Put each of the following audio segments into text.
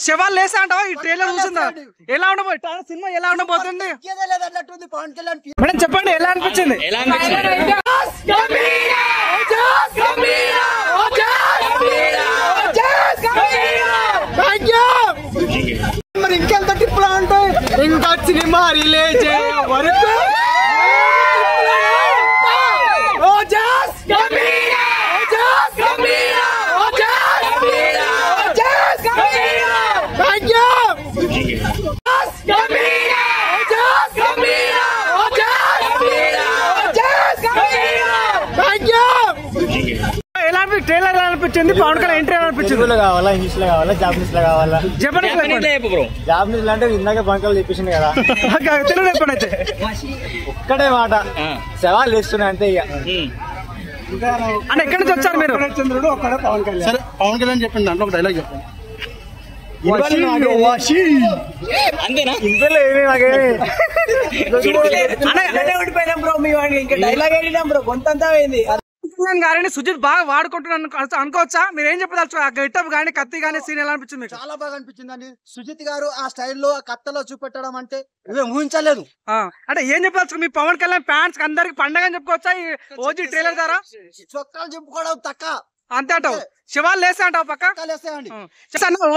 శవాలు లేసా అంటావా? ఈ ట్రైలర్ చూసిందా ఎలా ఉండబోతుంది సినిమా, ఎలా ఉండబోతుంది మేడం? చెప్పండి ఎలా అనిపించింది? మరి ఇంకెంత టిప్పులా ఉంటాయి? ఇంకా సినిమా రిలీజ్ వరకు ట్రైలర్ ఎలా అనిపించింది? పవన్ కళ్యాణ్ ఎంట్రీ ఎలా అనిపించింది? తెలుగులో కావాలా, ఇంగ్లీష్ లో కావాలా, జాపనీస్ లో కావాలా? జాపనీస్ అంటే ఇందాక పవన్ కళ్యాణ్ చెప్పించింది కదా. తెలుగు ఎప్పుడైతే ఒక్కటే మాట, సవాల్ వేస్తున్నా అంతే. ఇక అంటే ఎక్కడి నుంచి వచ్చారు మీరు? చంద్రుడు ఒక్కడే పవన్ కళ్యాణ్. సరే పవన్ కళ్యాణ్ చెప్పండి, దాంట్లో ఒక డైలాగ్ చెప్పండి. అంతేనా? ఇందులో గారిని సుజిత్ బాగా వాడుకుంటున్నాను అనుకోవచ్చా? మీరు ఏం చెప్పదలుచు? ఆ గెటప్ గానీ, కత్తి గానీ సీన్ ఎలా అనిపించింది? చాలా బాగా అనిపించింది అండి. సుజిత్ గారు ఆ స్టైల్లో ఆ కత్తలో చూపెట్టడం అంటే ఊహించలేదు. అంటే ఏం చెప్పదలుచు? మీ పవన్ కళ్యాణ్ ఫ్యాన్స్ అందరికి పండగ అని చెప్పుకోవచ్చా ఈ ఓజీ ట్రైలర్ ద్వారా? చొక్కాలు చెప్పుకోవడం తక్క అంతే అంటావు? శివాలు లేసా అంటావు? పక్క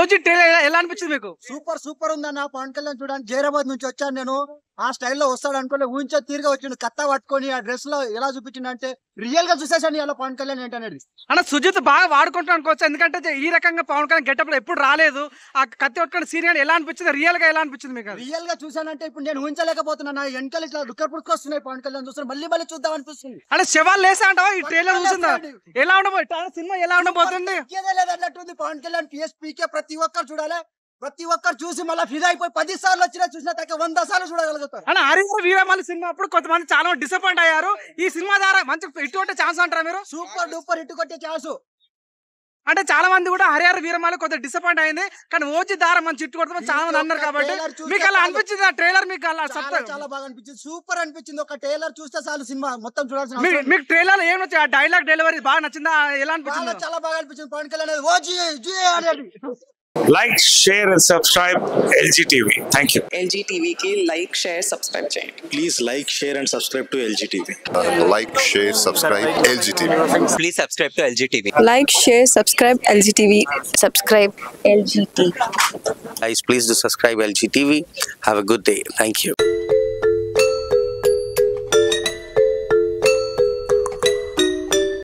ఓజీ ట్రైలర్ ఎలా అనిపించింది మీకు? సూపర్ సూపర్ ఉందన్న. పవన్ కళ్యాణ్ చూడండి, జైరాబాద్ నుంచి వచ్చాను నేను. ఆ స్టైల్లో వస్తాడు అనుకోలే, ఊహించే తీరుగా వచ్చిండు. కత్త పట్టుకొని ఆ డ్రెస్ లో ఎలా చూపించిండు అంటే రియల్ గా చూసేసాను ఇలా పవన్ కళ్యాణ్ ఏంటనేది. అన్న సుజిత్ బాగా వాడుకుంటాను అనుకోవచ్చు, ఎందుకంటే ఈ రకంగా పవన్ కళ్యాణ్ గెటప్ లో ఎప్పుడు రాలేదు. ఆ కత్తి పట్టుకుని సీన్ ఎలా అనిపించింది? రియల్ గా ఎలా అనిపించింది మీకు? రియల్ గా చూసానంటే ఇప్పుడు నేను ఊహించలేకపోతున్నా. వెనకాల ఇట్లా దుఃఖ పుట్టుకొస్తున్నాయి. పవన్ కళ్యాణ్ చూస్తున్నా, మళ్ళీ మళ్ళీ చూద్దాం అనిపిస్తుంది. అంటే శవాలు లేసా అంటావా? ఈ ట్రైలర్ చూసిందా ఎలా ఉండబోతుంది సినిమా, ఎలా ఉండబోతుంది? లేదన్నట్టుంది. పవన్ కళ్యాణ్ పిఎస్పీకే ప్రతి ఒక్కరు చూడాలి. ప్రతి ఒక్కరు చూసి మళ్ళీ ఫిదా అయిపోయి 10 సార్లు వచ్చినా చూసినా 100 సార్లు చూడగలుగుతారు. అన్న హరిహర వీరమల్లి సినిమా అప్పుడు కొంతమంది చాలా డిసప్పాయింట్ అయ్యారు. ఈ సినిమా ద్వారా మంచి హిట్ కొట్టే ఛాన్స్ అంటారా మీరు? సూపర్ డూపర్ హిట్ కొట్టే ఛాన్స్. అంటే చాలా మంది కూడా హరిహర వీరమల్లి కొంత డిసప్పాయింట్ అయింది, కానీ ఓజీ దారా మంచి హిట్ కొడుతుంది చాలా మంది అన్నారు. కాబట్టి మీకు అలా అనిపించింది ఆ ట్రైలర్? మీకు అలా చాలా బాగా అనిపించింది, సూపర్ అనిపించింది. ఒక ట్రైలర్ చూస్తే చాలు సినిమా మొత్తం చూడాల్సిన. మీకు ట్రైలర్ ఏం నచ్చింది? ఆ డైలాగ్ డెలివరీ బాగా నచ్చిందా? ఎలా అనిపించింది? చాలా బాగా అనిపించింది. పవన్ కళ్యాణ్ ఓజీ అనేది. Like, share and subscribe LG TV. Thank you. LG TV ki like, share, subscribe cheyandi. Please like, share and subscribe to LG TV. Like, share, subscribe LG TV. Please subscribe to LG TV. Like, share, subscribe LG TV. Subscribe LG TV. Guys, please do subscribe LG TV. Have a good day. Thank you.